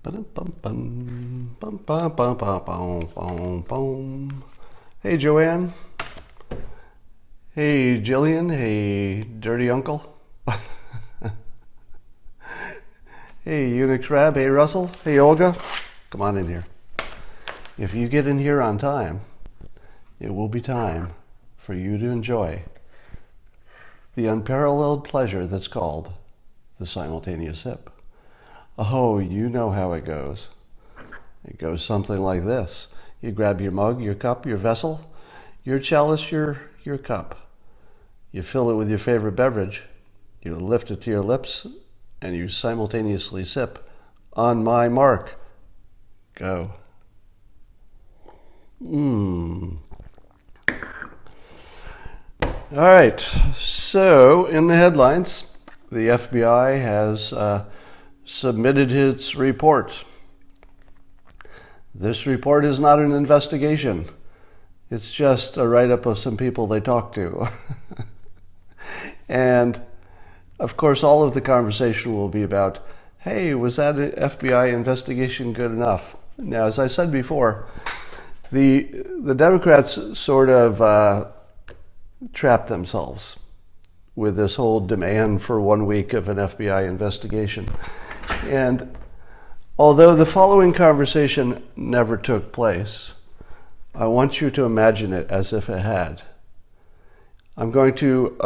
Hey, Joanne. Hey, Jillian. Hey, Dirty Uncle. Hey, Unix Rab. Hey, Russell. Hey, Olga. Come on in here. If you get in here on time, it will be time for you to enjoy the unparalleled pleasure that's called the simultaneous sip. Oh, you know how it goes. It goes something like this. You grab your mug, your cup, your vessel, your chalice, your cup. You fill it with your favorite beverage. You lift it to your lips, and you simultaneously sip. On my mark, go. All right, so in the headlines, the FBI has submitted its report. This report is not an investigation. It's just a write-up of some people they talked to. And, of course, all of the conversation will be about, hey, was that FBI investigation good enough? Now, as I said before, the Democrats sort of trapped themselves with this whole demand for 1 week of an FBI investigation. And although the following conversation never took place, I want you to imagine it as if it had. I'm going to,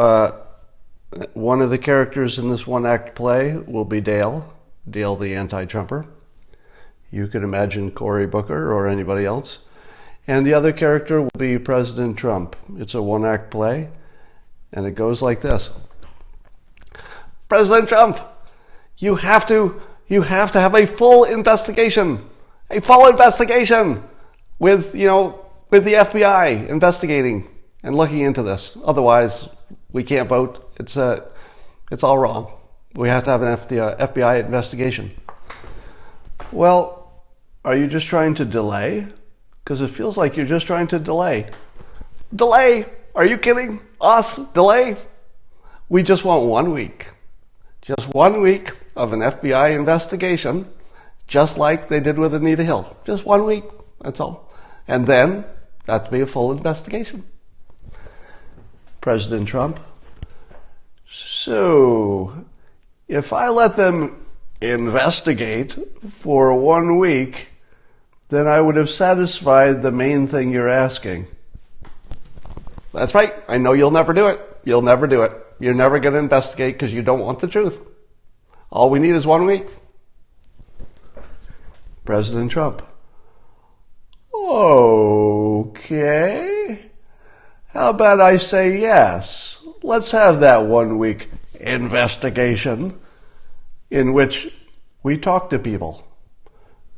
one of the characters in this one-act play will be Dale the anti-Trumper. You could imagine Cory Booker or anybody else. And the other character will be President Trump. It's a one-act play, and it goes like this. President Trump, you have to have a full investigation with the FBI investigating and looking into this. Otherwise, we can't vote. It's all wrong. We have to have an FBI investigation. Well, are you just trying to delay? Because it feels like you're just trying to delay. Delay? Are you kidding us? Delay? We just want 1 week. Just 1 week of an FBI investigation, just like they did with Anita Hill. Just 1 week, that's all. And then, that'd be a full investigation. President Trump. So, if I let them investigate for 1 week, then I would have satisfied the main thing you're asking. That's right. I know you'll never do it. You'll never do it. You're never going to investigate because you don't want the truth. All we need is 1 week. President Trump. Okay. How about I say yes? Let's have that 1 week investigation in which we talk to people.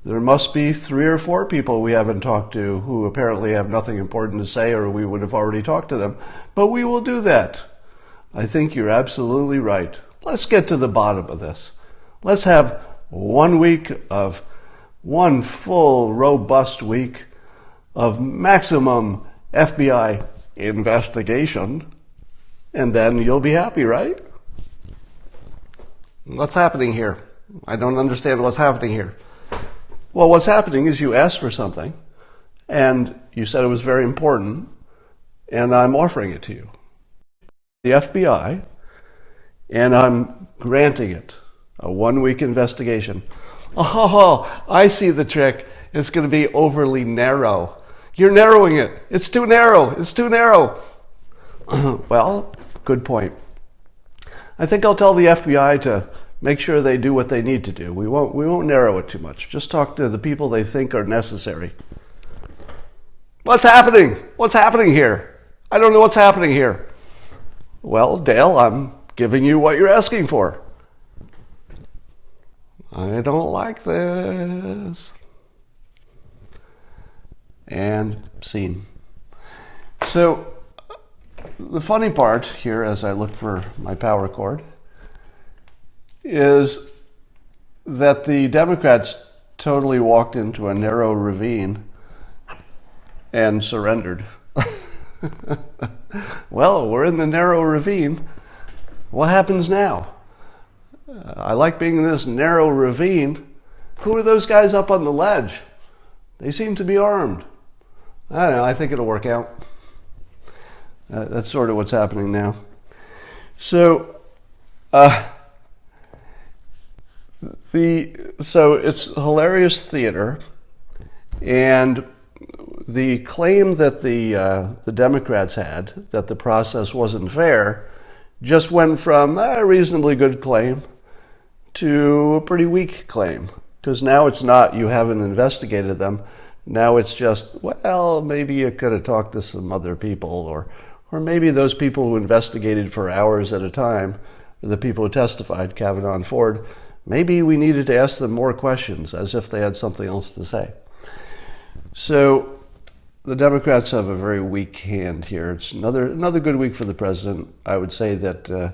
There must be 3 or 4 people we haven't talked to who apparently have nothing important to say, or we would have already talked to them. But we will do that. I think you're absolutely right. Let's get to the bottom of this. Let's have 1 week of one full, robust week of maximum FBI investigation, and then you'll be happy, right? What's happening here? I don't understand what's happening here. Well, what's happening is you asked for something, and you said it was very important, and I'm offering it to you. The FBI, and I'm granting it a 1 week investigation. Oh, I see the trick. It's going to be overly narrow. You're narrowing it. It's too narrow. It's too narrow. Well, good point. I think I'll tell the FBI to make sure they do what they need to do. We won't narrow it too much. Just talk to the people they think are necessary. What's happening? What's happening here? I don't know what's happening here. Well, Dale, I'm giving you what you're asking for. I don't like this. And scene. So, the funny part here, as I look for my power cord, is that the Democrats totally walked into a narrow ravine and surrendered. Well, we're in the narrow ravine. What happens now? I like being in this narrow ravine, Who are those guys up on the ledge? They seem to be armed. I don't know, I think it'll work out. That's sort of what's happening now. So, so it's hilarious theater, and the claim that the Democrats had that the process wasn't fair just went from a reasonably good claim to a pretty weak claim, because now it's not you haven't investigated them. Now it's just, well, maybe you could have talked to some other people, or maybe those people who investigated for hours at a time, the people who testified, Kavanaugh and Ford, maybe we needed to ask them more questions as if they had something else to say. So the Democrats have a very weak hand here. It's another good week for the president. I would say that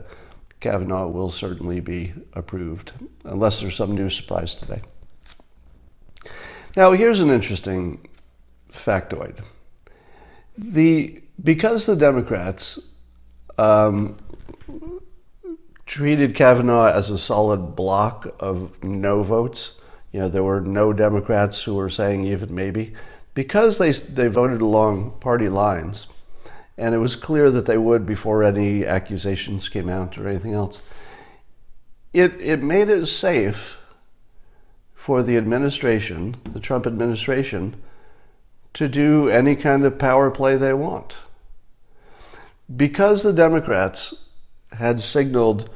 Kavanaugh will certainly be approved, unless there's some new surprise today. Now, here's an interesting factoid. Because the Democrats treated Kavanaugh as a solid block of no votes, there were no Democrats who were saying even maybe, because they voted along party lines, and it was clear that they would before any accusations came out or anything else, it made it safe for the administration, the Trump administration, to do any kind of power play they want. Because the Democrats had signaled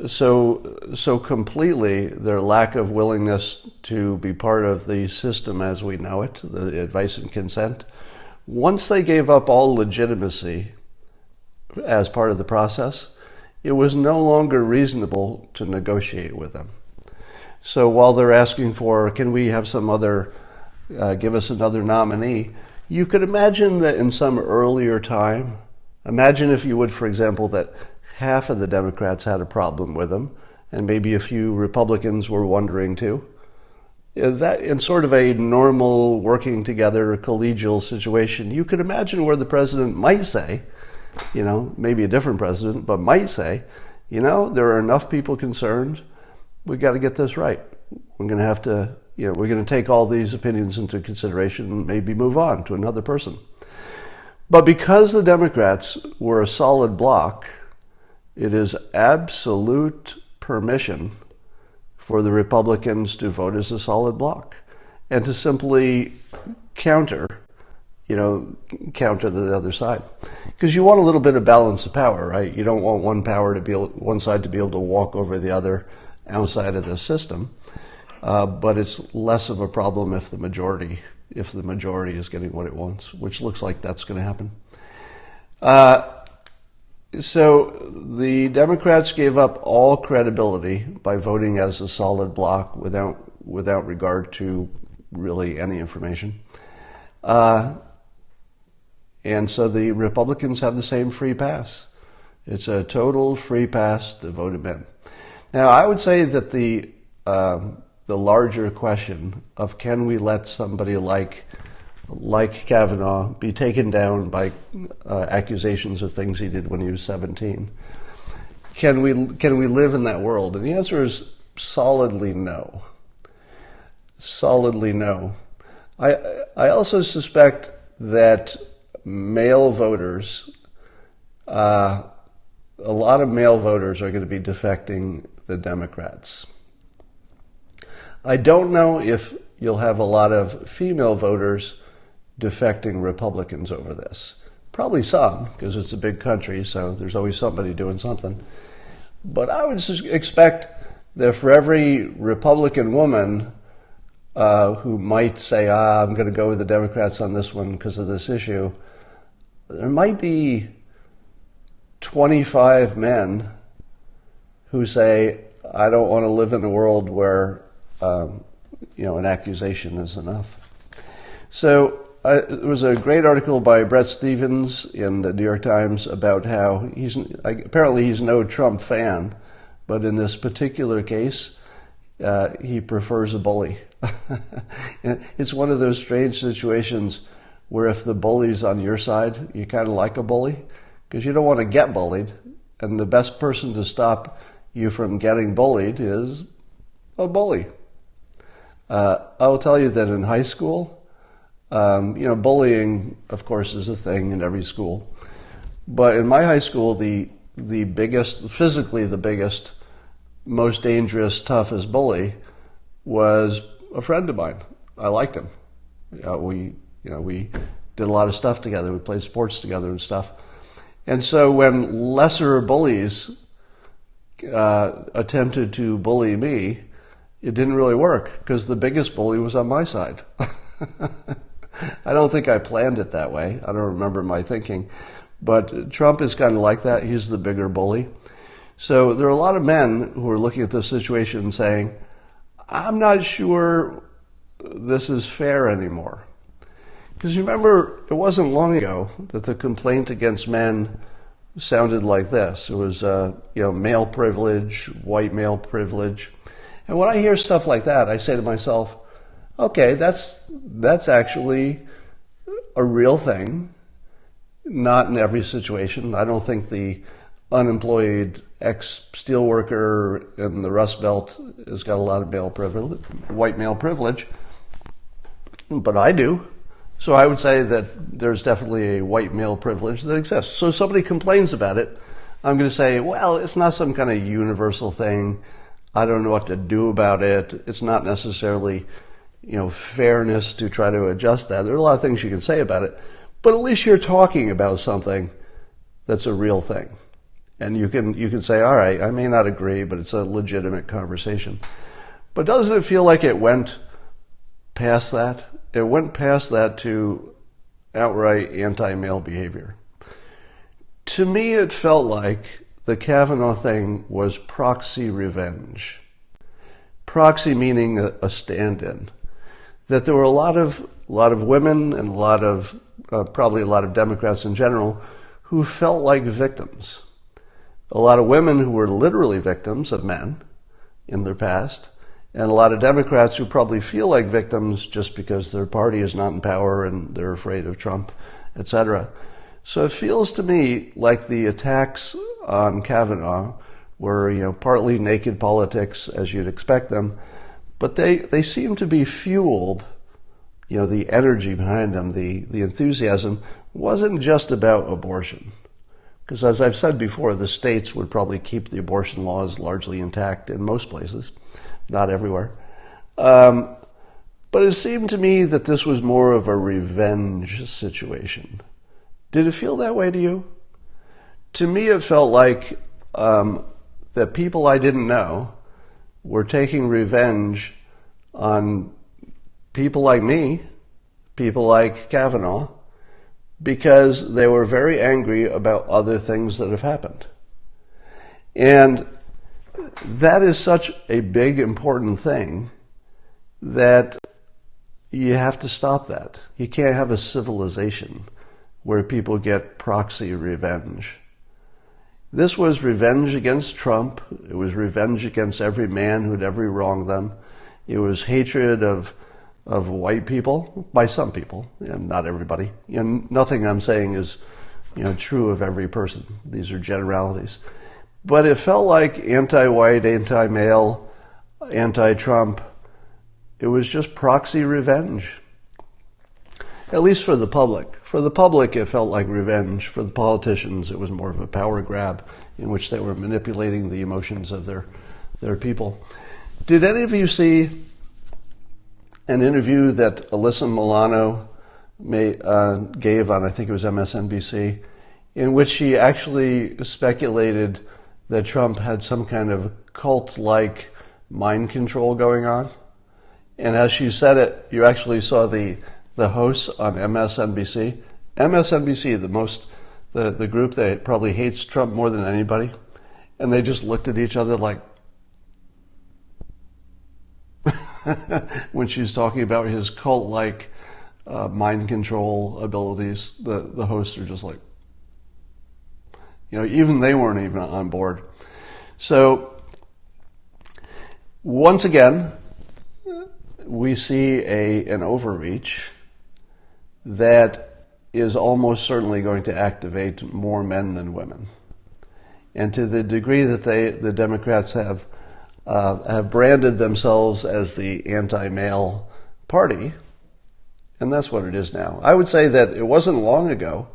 so completely their lack of willingness to be part of the system as we know it, the advice and consent, once they gave up all legitimacy as part of the process, it was no longer reasonable to negotiate with them. So while they're asking for, can we have some other, give us another nominee, you could imagine that in some earlier time, imagine if you would, for example, that half of the Democrats had a problem with him, and maybe a few Republicans were wondering too. That in sort of a normal working together collegial situation, you could imagine where the president might say, maybe a different president, but might say, there are enough people concerned, we got to get this right. We're going to have to, we're going to take all these opinions into consideration and maybe move on to another person. But because the Democrats were a solid bloc, it is absolute permission for the Republicans to vote as a solid bloc and to simply counter the other side. Because you want a little bit of balance of power, right? You don't want one side to be able to walk over the other outside of the system. But it's less of a problem if the majority is getting what it wants, which looks like that's going to happen. So the Democrats gave up all credibility by voting as a solid bloc without regard to really any information. And so the Republicans have the same free pass. It's a total free pass to vote him in. Now, I would say that the larger question of can we let somebody like Kavanaugh be taken down by accusations of things he did when he was 17, can we live in that world? And the answer is solidly no. Solidly no. I also suspect that male voters, a lot of male voters are going to be defecting the Democrats. I don't know if you'll have a lot of female voters defecting Republicans over this. Probably some, because it's a big country, so there's always somebody doing something. But I would expect that for every Republican woman who might say, I'm going to go with the Democrats on this one because of this issue, there might be 25 men who say, I don't want to live in a world where an accusation is enough. So there was a great article by Bret Stephens in the New York Times about how apparently he's no Trump fan, but in this particular case, he prefers a bully. It's one of those strange situations where if the bully's on your side, you kind of like a bully, because you don't want to get bullied, and the best person to stop you from getting bullied is a bully. I will tell you that in high school, bullying, of course, is a thing in every school. But in my high school, the biggest, physically the biggest, most dangerous, toughest bully was a friend of mine. I liked him. We did a lot of stuff together. We played sports together and stuff. And so when lesser bullies attempted to bully me, it didn't really work because the biggest bully was on my side. I don't think I planned it that way. I don't remember my thinking. But Trump is kind of like that. He's the bigger bully. So there are a lot of men who are looking at this situation and saying, I'm not sure this is fair anymore. Because you remember, it wasn't long ago that the complaint against men sounded like this. It was, male privilege, white male privilege. And when I hear stuff like that, I say to myself, okay, that's actually a real thing. Not in every situation. I don't think the unemployed ex-steelworker in the Rust Belt has got a lot of male privilege, white male privilege, but I do. So I would say that there's definitely a white male privilege that exists. So if somebody complains about it, I'm going to say, well, it's not some kind of universal thing. I don't know what to do about it. It's not necessarily, fairness to try to adjust that. There are a lot of things you can say about it. But at least you're talking about something that's a real thing. And you can say, all right, I may not agree, but it's a legitimate conversation. But doesn't it feel like it went past that? It went past that to outright anti-male behavior. To me, it felt like the Kavanaugh thing was proxy revenge. Proxy meaning a stand-in. That there were a lot of women and probably a lot of Democrats in general who felt like victims. A lot of women who were literally victims of men in their past, and a lot of Democrats who probably feel like victims just because their party is not in power and they're afraid of Trump, etc. So it feels to me like the attacks on Kavanaugh were, partly naked politics as you'd expect them, but they seem to be fueled. The energy behind them, the enthusiasm, wasn't just about abortion. Because as I've said before, the states would probably keep the abortion laws largely intact in most places, not everywhere. But it seemed to me that this was more of a revenge situation. Did it feel that way to you? To me, it felt like that people I didn't know were taking revenge on people like me, people like Kavanaugh, because they were very angry about other things that have happened. And that is such a big, important thing that you have to stop that. You can't have a civilization where people get proxy revenge. This was revenge against Trump. It was revenge against every man who'd ever wronged them. It was hatred of white people, by some people, and not everybody. Nothing I'm saying is, true of every person. These are generalities. But it felt like anti-white, anti-male, anti-Trump. It was just proxy revenge. At least for the public. For the public, it felt like revenge. For the politicians, it was more of a power grab in which they were manipulating the emotions of their people. Did any of you see an interview that Alyssa Milano gave on, I think it was MSNBC, in which she actually speculated that Trump had some kind of cult-like mind control going on? And as she said it, you actually saw the hosts on MSNBC. MSNBC, the group that probably hates Trump more than anybody, and they just looked at each other like, when she's talking about his cult-like mind control abilities, the hosts are just like, even they weren't even on board. So once again, we see an overreach that is almost certainly going to activate more men than women. And to the degree that the Democrats have have branded themselves as the anti-male party, and that's what it is now. I would say that it wasn't long ago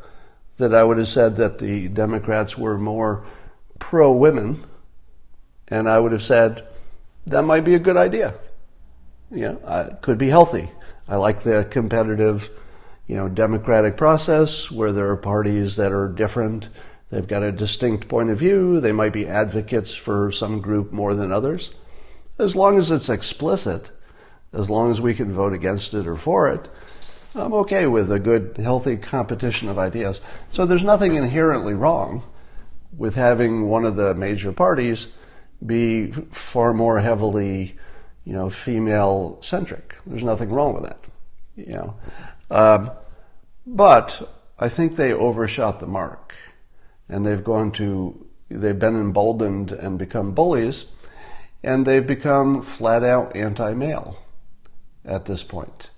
that I would have said that the Democrats were more pro-women, and I would have said that might be a good idea. It could be healthy. I like the competitive, democratic process where there are parties that are different. They've got a distinct point of view. They might be advocates for some group more than others. As long as it's explicit, as long as we can vote against it or for it, I'm okay with a good, healthy competition of ideas. So there's nothing inherently wrong with having one of the major parties be far more heavily, female-centric. There's nothing wrong with that, But I think they overshot the mark, and they've been emboldened and become bullies, and they've become flat-out anti-male at this point,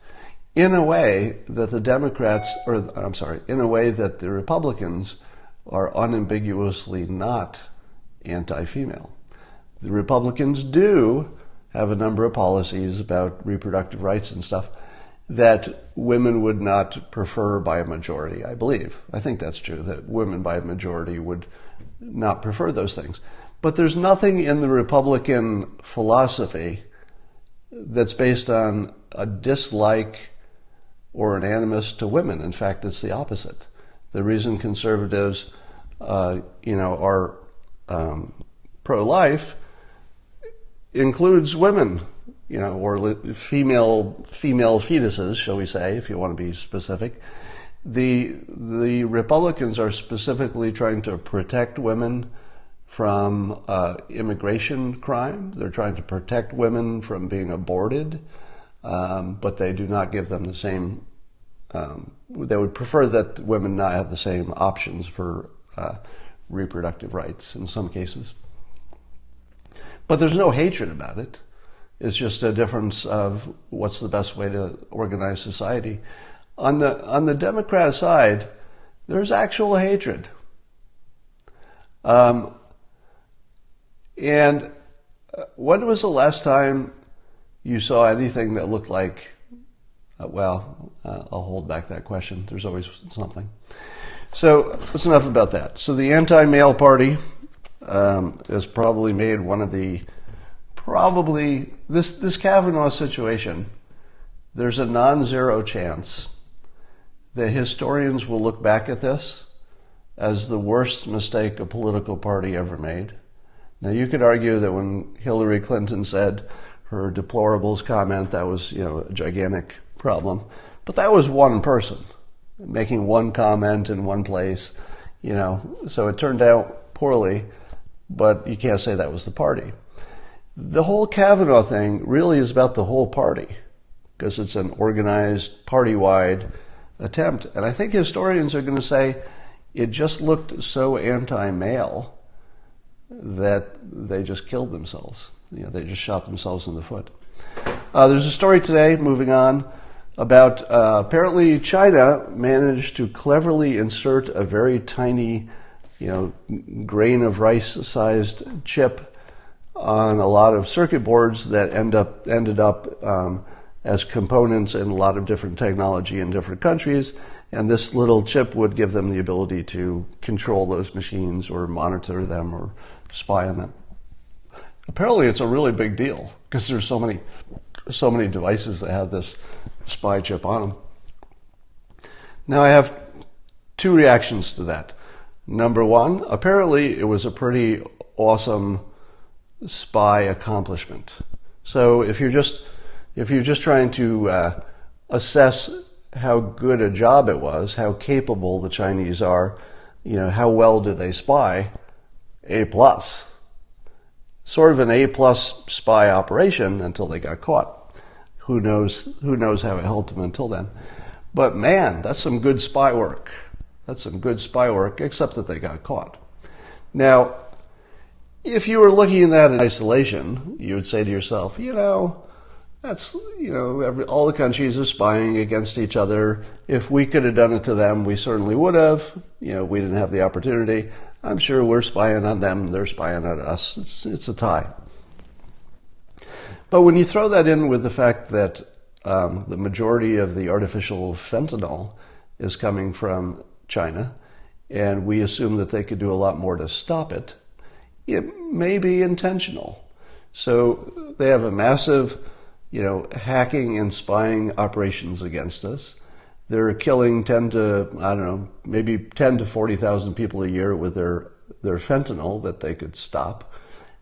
in a way that in a way that the Republicans are unambiguously not anti-female. The Republicans do have a number of policies about reproductive rights and stuff that women would not prefer by a majority, I believe. I think that's true, that women by a majority would not prefer those things. But there's nothing in the Republican philosophy that's based on a dislike or an animus to women. In fact, it's the opposite. The reason conservatives, are pro-life includes women, or female fetuses, shall we say, if you want to be specific. The Republicans are specifically trying to protect women from immigration crime. They're trying to protect women from being aborted, but they do not give them the same. They would prefer that women not have the same options for reproductive rights in some cases. But there's no hatred about it. It's just a difference of what's the best way to organize society. On the Democrat side, there's actual hatred. And when was the last time you saw anything that looked like, I'll hold back that question. There's always something. So that's enough about that. So the anti-male party has probably made one of the, this Kavanaugh situation, there's a non-zero chance that historians will look back at this as the worst mistake a political party ever made. Now, you could argue that when Hillary Clinton said her deplorables comment, that was, a gigantic problem. But that was one person making one comment in one place, so it turned out poorly, but you can't say that was the party. The whole Kavanaugh thing really is about the whole party, because it's an organized, party-wide attempt. And I think historians are going to say it just looked so anti-male that they just killed themselves. They just shot themselves in the foot. There's a story today, moving on, about apparently China managed to cleverly insert a very tiny, grain of rice-sized chip on a lot of circuit boards that ended up as components in a lot of different technology in different countries. And this little chip would give them the ability to control those machines or monitor them or spy on them. Apparently it's a really big deal because there's so many devices that have this spy chip on them. Now I have two reactions to that. Number one, apparently it was a pretty awesome spy accomplishment. So if you're just trying to assess how good a job it was, how capable the Chinese are, how well do they spy, A+. Sort of an A+ spy operation until they got caught. Who knows how it helped them until then. But man, that's some good spy work. That's some good spy work, except that they got caught. Now, if you were looking at that in isolation, you would say to yourself, that's, all the countries are spying against each other. If we could have done it to them, we certainly would have. We didn't have the opportunity. I'm sure we're spying on them, they're spying on us. It's a tie. But when you throw that in with the fact that the majority of the artificial fentanyl is coming from China, and we assume that they could do a lot more to stop it, it may be intentional. So they have a massive, hacking and spying operations against us. They're killing maybe 10 to 40,000 people a year with their fentanyl that they could stop.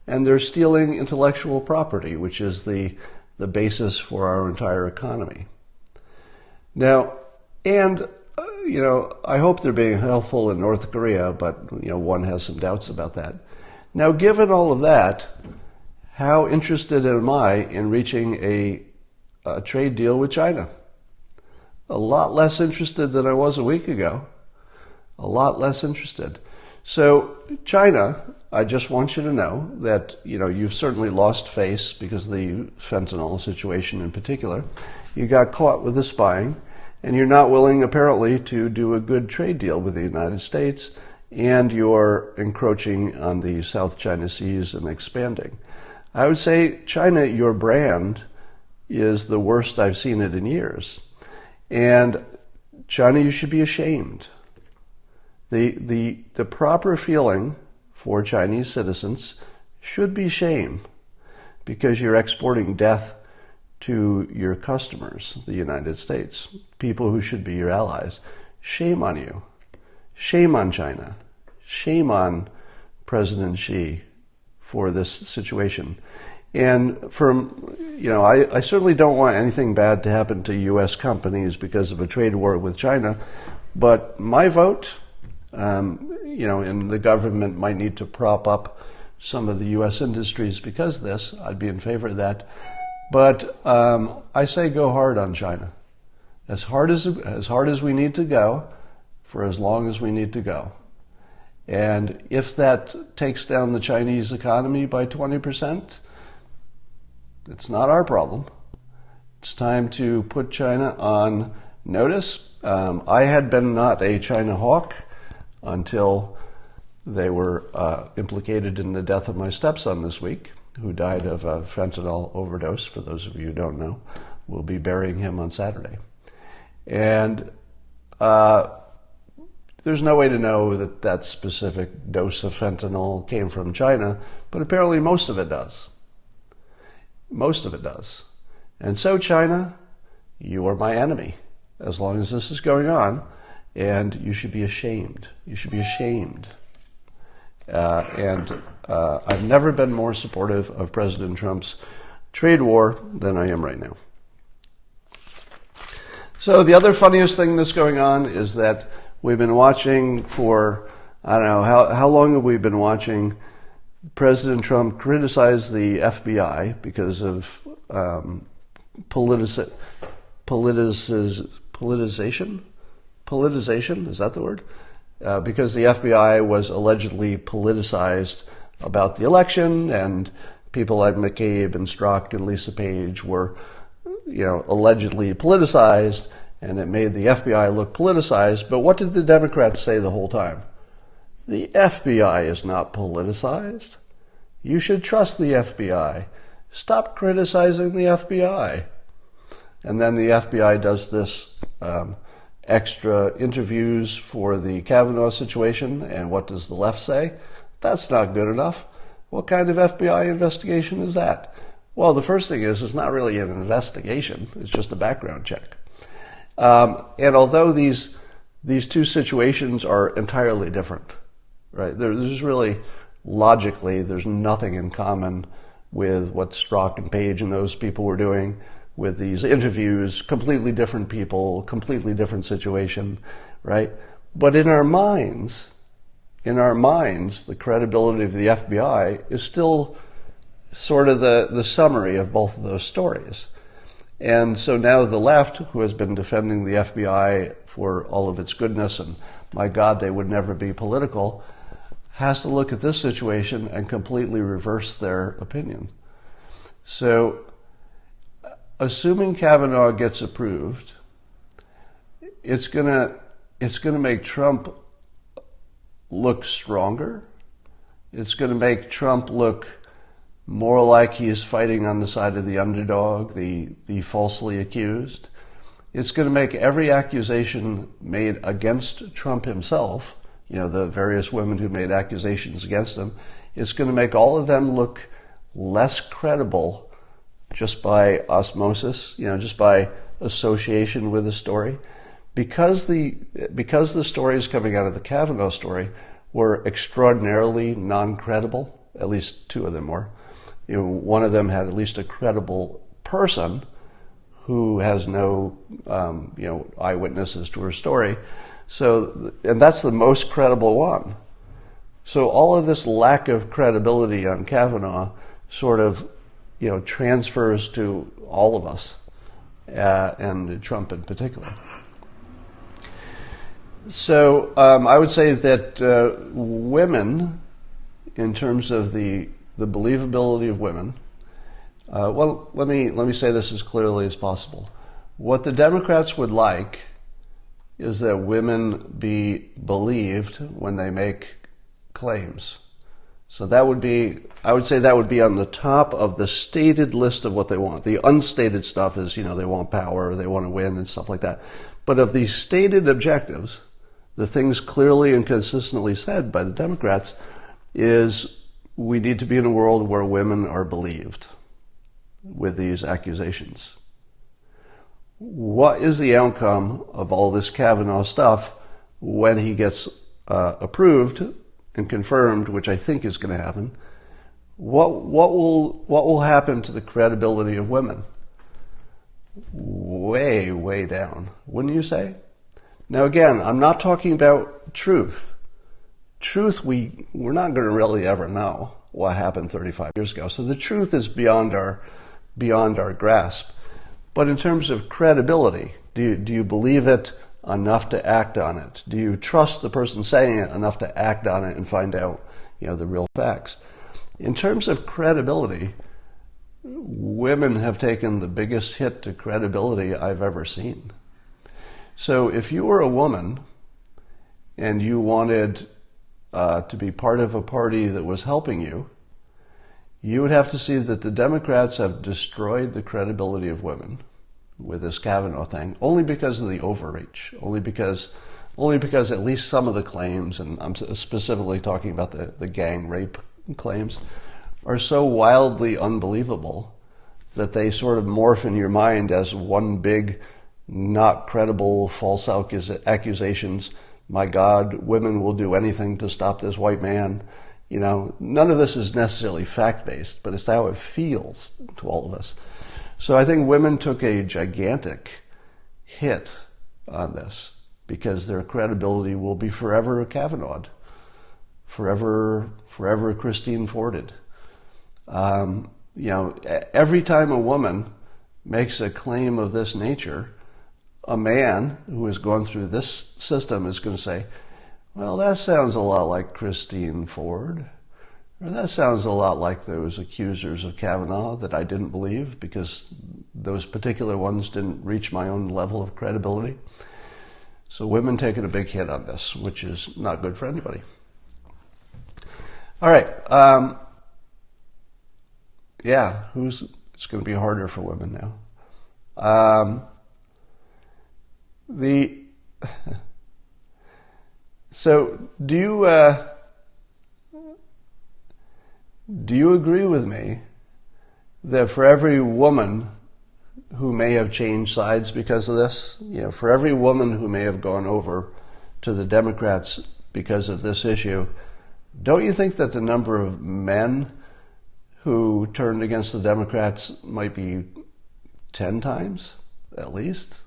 And they're stealing intellectual property, which is the basis for our entire economy. Now, I hope they're being helpful in North Korea, but, one has some doubts about that. Now, given all of that, how interested am I in reaching a trade deal with China? A lot less interested than I was a week ago. A lot less interested. So, China, I just want you to know that, you've certainly lost face because of the fentanyl situation in particular. You got caught with the spying, and you're not willing, apparently, to do a good trade deal with the United States, and you're encroaching on the South China Seas and expanding. I would say, China, your brand is the worst I've seen it in years. And China, you should be ashamed. The proper feeling for Chinese citizens should be shame, because you're exporting death to your customers, the United States, people who should be your allies. Shame on you. Shame on China. Shame on President Xi for this situation. And I certainly don't want anything bad to happen to U.S. companies because of a trade war with China, but my vote, and the government might need to prop up some of the U.S. industries because of this. I'd be in favor of that. But I say go hard on China. As hard as we need to go, for as long as we need to go. And if that takes down the Chinese economy by 20%, it's not our problem. It's time to put China on notice. I had been not a China hawk until they were implicated in the death of my stepson this week, who died of a fentanyl overdose. For those of you who don't know, we'll be burying him on Saturday. And there's no way to know that specific dose of fentanyl came from China, but apparently most of it does. Most of it does. And so, China, you are my enemy as long as this is going on, and you should be ashamed. You should be ashamed. I've never been more supportive of President Trump's trade war than I am right now. So the other funniest thing that's going on is that we've been watching for, I don't know, how long have we been watching President Trump criticize the FBI because of politicization? Politicization, is that the word? Because the FBI was allegedly politicized about the election, and people like McCabe and Strzok and Lisa Page were, allegedly politicized, and it made the FBI look politicized. But what did the Democrats say the whole time? The FBI is not politicized. You should trust the FBI. Stop criticizing the FBI. And then the FBI does this extra interviews for the Kavanaugh situation, and what does the left say? That's not good enough. What kind of FBI investigation is that? Well, the first thing is, it's not really an investigation. It's just a background check. And although these two situations are entirely different, right? There's really, logically, there's nothing in common with what Strzok and Page and those people were doing with these interviews. Completely different people, completely different situation, right? But in our minds, the credibility of the FBI is still sort of the summary of both of those stories. And so now the left, who has been defending the FBI for all of its goodness, and my God, they would never be political, has to look at this situation and completely reverse their opinion. So, assuming Kavanaugh gets approved, it's gonna make Trump look stronger. It's gonna make Trump look more like he's fighting on the side of the underdog, the falsely accused. It's going to make every accusation made against Trump himself, the various women who made accusations against him, it's going to make all of them look less credible just by osmosis, just by association with the story. Because the stories coming out of the Kavanaugh story were extraordinarily non-credible, at least two of them were. One of them had at least a credible person who has no, eyewitnesses to her story. So, and that's the most credible one. So all of this lack of credibility on Kavanaugh sort of, transfers to all of us, and Trump in particular. So I would say that women, in terms of the believability of women, well, let me say this as clearly as possible. What the Democrats would like is that women be believed when they make claims. So that would be, I would say that would be on the top of the stated list of what they want. The unstated stuff is, they want power, they want to win and stuff like that. But of these stated objectives, the things clearly and consistently said by the Democrats is we need to be in a world where women are believed with these accusations. What is the outcome of all this Kavanaugh stuff when he gets approved and confirmed, which I think is going to happen? What will happen to the credibility of women? Way, way down, wouldn't you say? Now again, I'm not talking about truth. Truth, we're not going to really ever know what happened 35 years ago. So the truth is beyond our grasp. But in terms of credibility, do you believe it enough to act on it? Do you trust the person saying it enough to act on it and find out, the real facts? In terms of credibility, women have taken the biggest hit to credibility I've ever seen. So if you were a woman and you wanted to be part of a party that was helping you, you would have to see that the Democrats have destroyed the credibility of women with this Kavanaugh thing, only because of the overreach, only because at least some of the claims, and I'm specifically talking about the gang rape claims, are so wildly unbelievable that they sort of morph in your mind as one big, not credible, false accusations. My God, women will do anything to stop this white man. None of this is necessarily fact-based, but it's how it feels to all of us. So I think women took a gigantic hit on this because their credibility will be forever Kavanaugh'd, forever Christine Forded. Every time a woman makes a claim of this nature, a man who has gone through this system is going to say, well, that sounds a lot like Christine Ford, or that sounds a lot like those accusers of Kavanaugh that I didn't believe because those particular ones didn't reach my own level of credibility. So women taking a big hit on this, which is not good for anybody. All right. It's going to be harder for women now. So do you agree with me that for every woman who may have changed sides because of this, for every woman who may have gone over to the Democrats because of this issue, don't you think that the number of men who turned against the Democrats might be 10 times at least?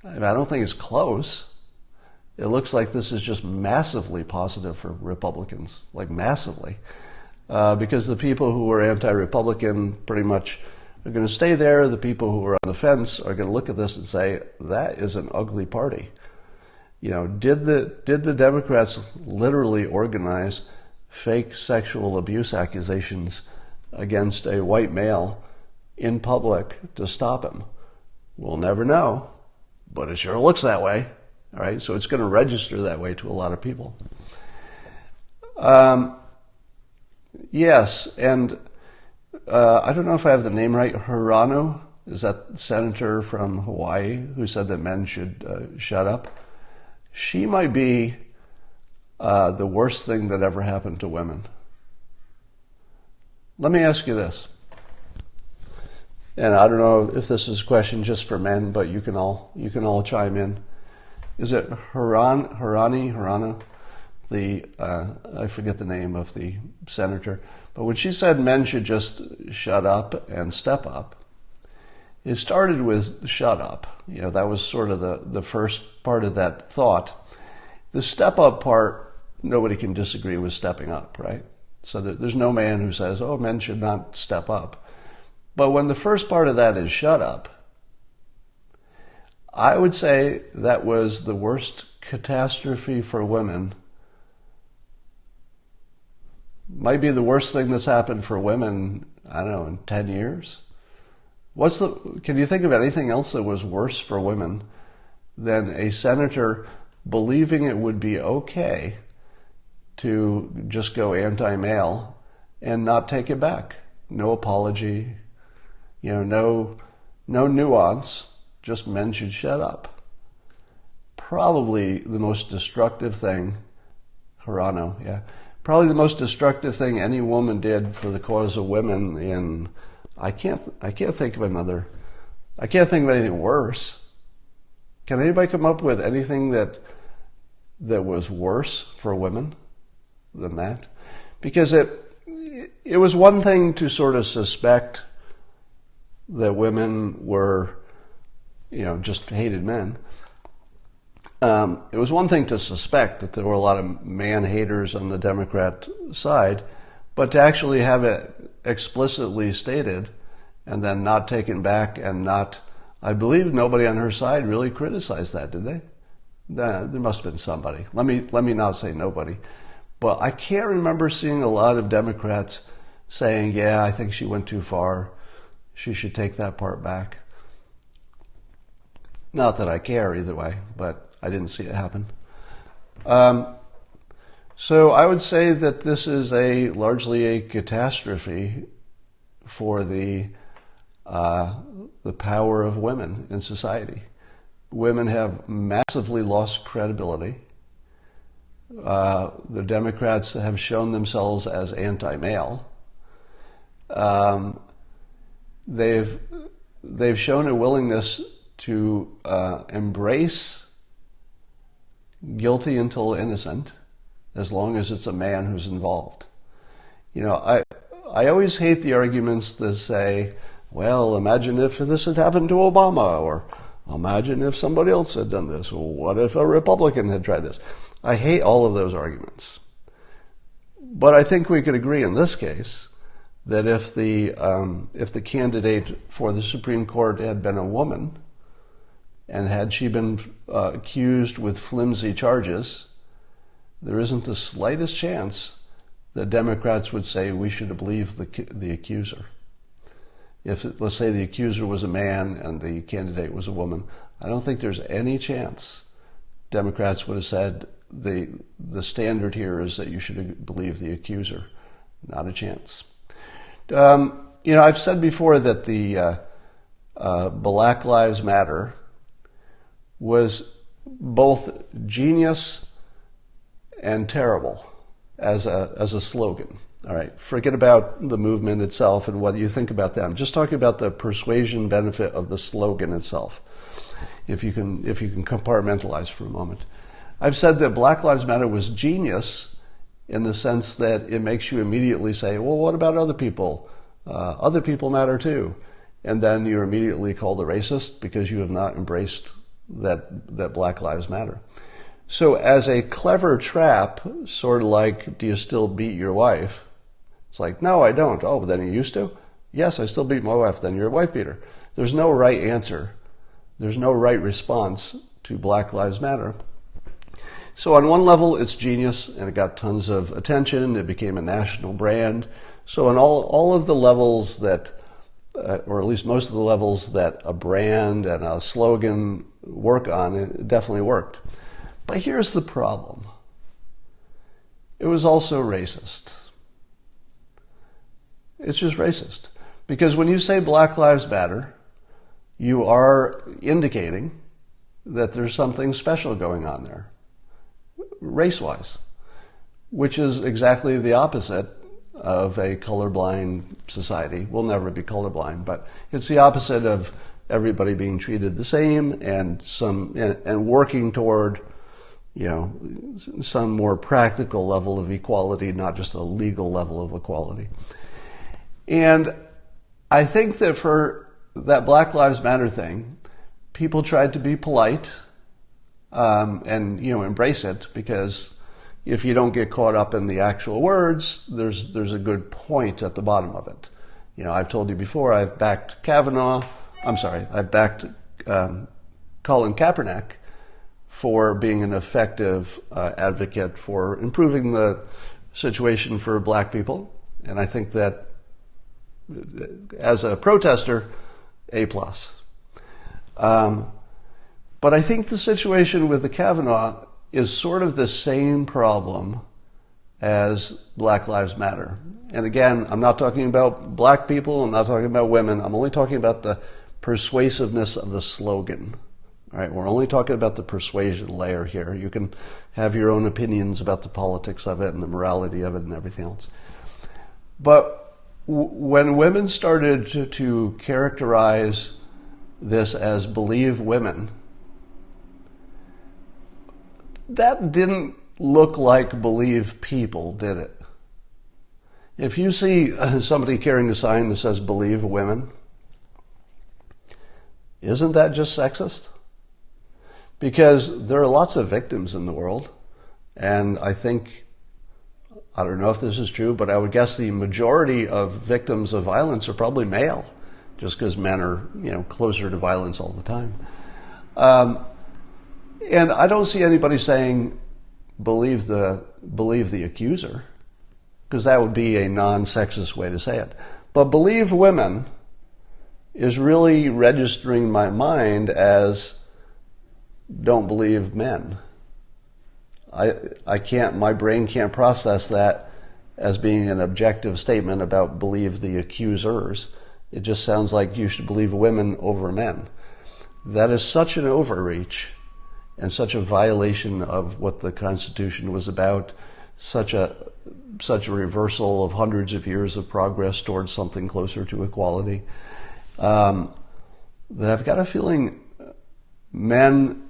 I don't think it's close. It looks like this is just massively positive for Republicans, like massively, because the people who are anti-Republican pretty much are going to stay there. The people who are on the fence are going to look at this and say, that is an ugly party. Did the Democrats literally organize fake sexual abuse accusations against a white male in public to stop him? We'll never know, but it sure looks that way. All right, so it's going to register that way to a lot of people. Yes, and I don't know if I have the name right, Hirano, is that senator from Hawaii who said that men should shut up? She might be the worst thing that ever happened to women. Let me ask you this, and I don't know if this is a question just for men, but you can all chime in. Is it Hirano? I forget the name of the senator, but when she said men should just shut up and step up, it started with shut up. You know, that was sort of the first part of that thought. The step up part, nobody can disagree with stepping up, right? So there's no man who says, oh, men should not step up. But when the first part of that is shut up, I would say that was the worst catastrophe for women. Might be the worst thing that's happened for women, I don't know, in 10 years. Can you think of anything else that was worse for women than a senator believing it would be okay to just go anti-male and not take it back? No apology, no nuance, just men should shut up. Probably the most destructive thing, Hirano, yeah. Probably the most destructive thing any woman did for the cause of women in, I can't think of anything worse. Can anybody come up with anything that was worse for women than that? Because it was one thing to sort of suspect that women were, just hated men. It was one thing to suspect that there were a lot of man haters on the Democrat side, but to actually have it explicitly stated and then not taken back and not, I believe nobody on her side really criticized that, did they? There must have been somebody. Let me not say nobody. But I can't remember seeing a lot of Democrats saying, yeah, I think she went too far. She should take that part back. Not that I care either way, but I didn't see it happen. So I would say that this is largely a catastrophe for the power of women in society. Women have massively lost credibility. The Democrats have shown themselves as anti-male. They've shown a willingness to embrace guilty until innocent, as long as it's a man who's involved. I always hate the arguments that say, well, imagine if this had happened to Obama, or imagine if somebody else had done this, or what if a Republican had tried this? I hate all of those arguments. But I think we could agree in this case that if the candidate for the Supreme Court had been a woman, and had she been accused with flimsy charges, there isn't the slightest chance that Democrats would say we should believe the accuser. If, let's say, the accuser was a man and the candidate was a woman, I don't think there's any chance Democrats would have said the standard here is that you should believe the accuser. Not a chance. I've said before that the Black Lives Matter was both genius and terrible as a slogan. All right, forget about the movement itself and what you think about them. Just talking about the persuasion benefit of the slogan itself. If you can compartmentalize for a moment. I've said that Black Lives Matter was genius in the sense that it makes you immediately say, well, what about other people? Other people matter too. And then you're immediately called a racist because you have not embraced that Black Lives Matter. So as a clever trap, sort of like, do you still beat your wife? It's like, no, I don't. Oh, but then you used to? Yes, I still beat my wife. Then you're a wife beater. There's no right answer. There's no right response to Black Lives Matter. So on one level, it's genius, and it got tons of attention. It became a national brand. So on all of the levels that, or at least most of the levels that a brand and a slogan work on, it definitely worked. But here's the problem. It was also racist. It's just racist. Because when you say Black Lives Matter, you are indicating that there's something special going on there, race-wise, which is exactly the opposite of a colorblind society. We'll never be colorblind, but it's the opposite of everybody being treated the same and working toward, some more practical level of equality, not just a legal level of equality. And I think that for that Black Lives Matter thing, people tried to be polite and embrace it, because if you don't get caught up in the actual words, there's a good point at the bottom of it. I've told you before, I've backed Colin Kaepernick for being an effective advocate for improving the situation for black people. And I think that as a protester, A+. But I think the situation with the Kavanaugh is sort of the same problem as Black Lives Matter. And again, I'm not talking about black people, I'm not talking about women, I'm only talking about the persuasiveness of the slogan. All right, we're only talking about the persuasion layer here. You can have your own opinions about the politics of it and the morality of it and everything else. But when women started to characterize this as believe women, that didn't look like believe people, did it? If you see somebody carrying a sign that says believe women, isn't that just sexist? Because there are lots of victims in the world, and I don't know if this is true, but I would guess the majority of victims of violence are probably male, just because men are, closer to violence all the time. And I don't see anybody saying believe the accuser, because that would be a non-sexist way to say it. But believe women is really registering my mind as don't believe men. My brain can't process that as being an objective statement about believe the accusers. It just sounds like you should believe women over men. That is such an overreach and such a violation of what the Constitution was about, such a reversal of hundreds of years of progress towards something closer to equality, that I've got a feeling men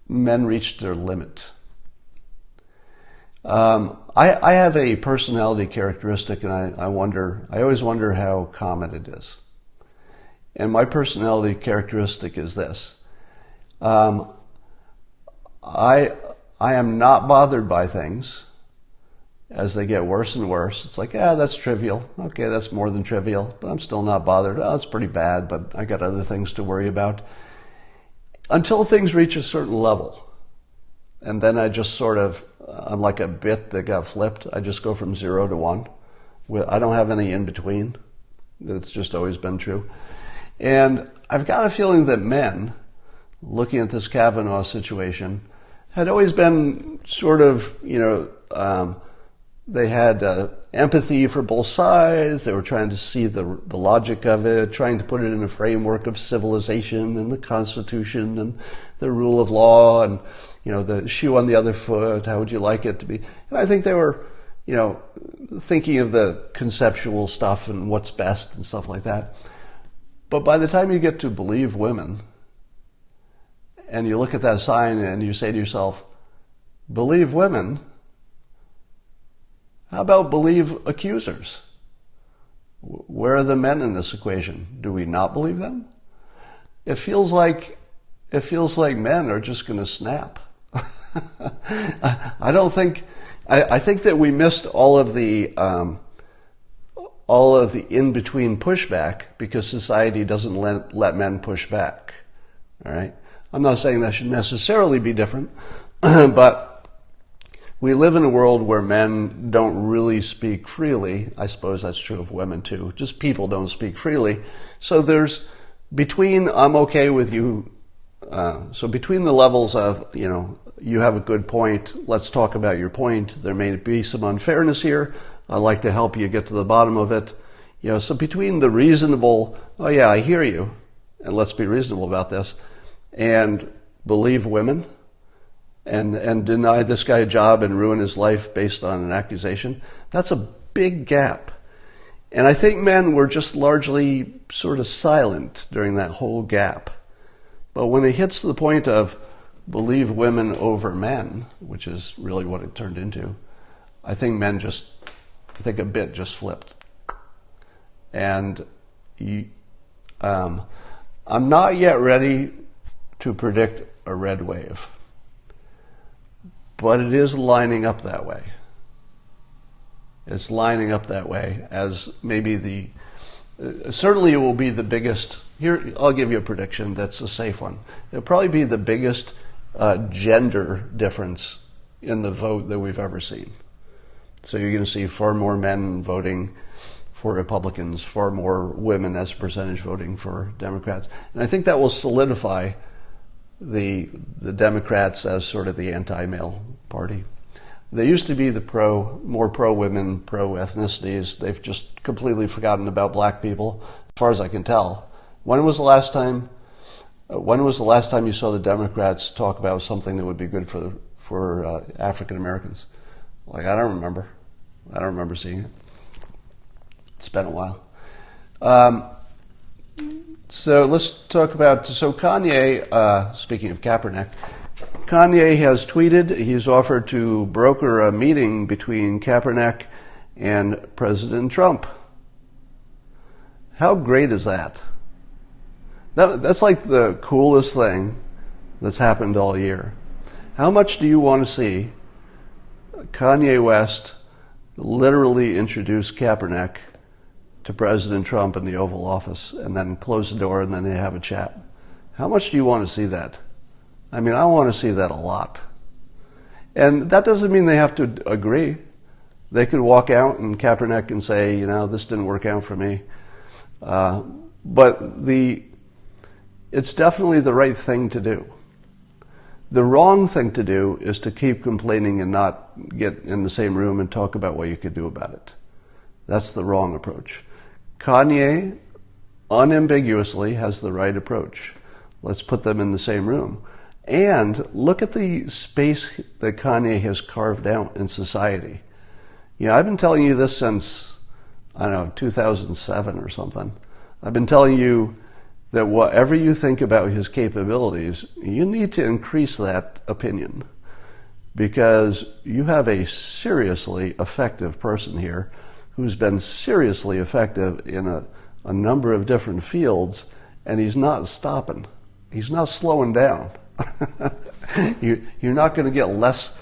reached their limit. I have a personality characteristic, and I always wonder how common it is. And my personality characteristic is this. I am not bothered by things as they get worse and worse. It's like, that's trivial. Okay, that's more than trivial, but I'm still not bothered. Oh, it's pretty bad, but I got other things to worry about. Until things reach a certain level. And then I just I'm like a bit that got flipped. I just go from 0 to 1. I don't have any in between. That's just always been true. And I've got a feeling that men, looking at this Kavanaugh situation, had always been sort of, they had empathy for both sides. They were trying to see the logic of it, trying to put it in a framework of civilization and the Constitution and the rule of law and, the shoe on the other foot. How would you like it to be? And I think they were, thinking of the conceptual stuff and what's best and stuff like that. But by the time you get to believe women, and you look at that sign and you say to yourself, believe women, how about believe accusers? Where are the men in this equation? Do we not believe them? It feels like men are just going to snap. I think that we missed all of the in-between pushback because society doesn't let men push back. All right? I'm not saying that should necessarily be different, but we live in a world where men don't really speak freely. I suppose that's true of women too. Just people don't speak freely. So there's between I'm okay with you, so between the levels of, you have a good point, let's talk about your point, there may be some unfairness here, I'd like to help you get to the bottom of it, So between the reasonable, oh yeah, I hear you, and let's be reasonable about this, and believe women, and deny this guy a job and ruin his life based on an accusation, that's a big gap. And I think men were just largely sort of silent during that whole gap. But when it hits the point of believe women over men, which is really what it turned into, I think a bit just flipped. And I'm not yet ready to predict a red wave, but it is lining up that way. It's lining up that way as maybe certainly it will be the biggest. Here, I'll give you a prediction that's a safe one. It'll probably be the biggest gender difference in the vote that we've ever seen. So you're going to see far more men voting for Republicans, far more women as a percentage voting for Democrats. And I think that will solidify the Democrats as sort of the anti-male party. They used to be more pro-women, pro-ethnicities. They've just completely forgotten about black people, as far as I can tell. When was the last time you saw the Democrats talk about something that would be good for African Americans? Like, I don't remember seeing it. It's been a while. So let's talk about, Kanye, speaking of Kaepernick, Kanye has tweeted he's offered to broker a meeting between Kaepernick and President Trump. How great is that? That's like the coolest thing that's happened all year. How much do you want to see Kanye West literally introduce Kaepernick to President Trump in the Oval Office and then close the door and then they have a chat? How much do you want to see that? I mean, I want to see that a lot. And that doesn't mean they have to agree. They could walk out and Kaepernick can say, this didn't work out for me. But it's definitely the right thing to do. The wrong thing to do is to keep complaining and not get in the same room and talk about what you could do about it. That's the wrong approach. Kanye unambiguously has the right approach. Let's put them in the same room. And look at the space that Kanye has carved out in society. I've been telling you this since, 2007 or something. I've been telling you that whatever you think about his capabilities, you need to increase that opinion, because you have a seriously effective person here who's been seriously effective in a number of different fields, and he's not stopping. He's not slowing down. You're not going to get less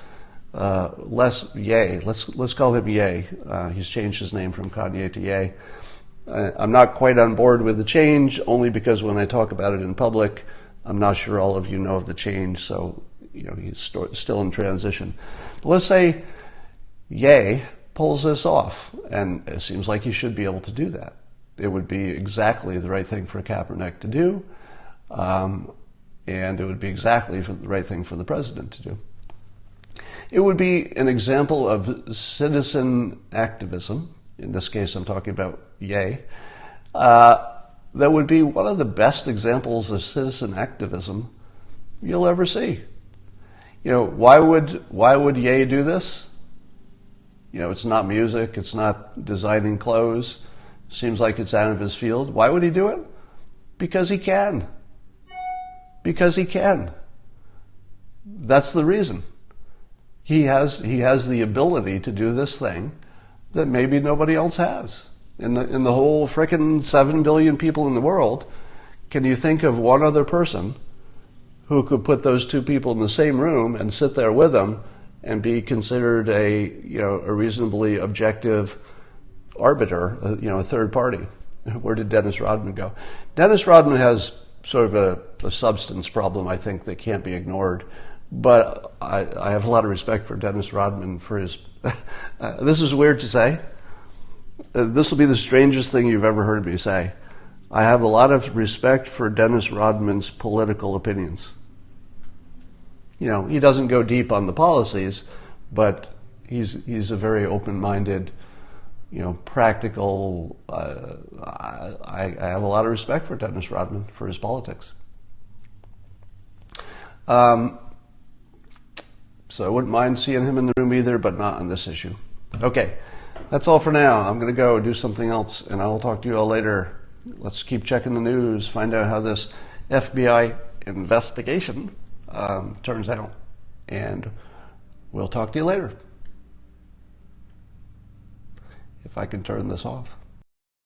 Ye. Let's call him Ye. He's changed his name from Kanye to Ye. I'm not quite on board with the change, only because when I talk about it in public, I'm not sure all of you know of the change, so he's still in transition. But let's say Ye pulls this off, and it seems like he should be able to do that. It would be exactly the right thing for Kaepernick to do, and it would be exactly the right thing for the president to do. It would be an example of citizen activism. In this case, I'm talking about Ye. That would be one of the best examples of citizen activism you'll ever see. Why would Ye do this? It's not music, it's not designing clothes. Seems like it's out of his field. Why would he do it? Because he can. Because he can. That's the reason. He has the ability to do this thing that maybe nobody else has. In the whole frickin' 7 billion people in the world, can you think of one other person who could put those two people in the same room and sit there with them and be considered a reasonably objective arbiter, a third party? Where did Dennis Rodman go? Dennis Rodman has sort of a substance problem, I think, that can't be ignored. But I have a lot of respect for Dennis Rodman for his... this is weird to say. This will be the strangest thing you've ever heard me say. I have a lot of respect for Dennis Rodman's political opinions. He doesn't go deep on the policies, but he's a very open-minded practical. I have a lot of respect for Dennis Rodman for his politics. So I wouldn't mind seeing him in the room either, but not on this issue. Okay, that's all for now. I'm going to go do something else, and I will talk to you all later. Let's keep checking the news, find out how this FBI investigation turns out, and we'll talk to you later. If I can turn this off.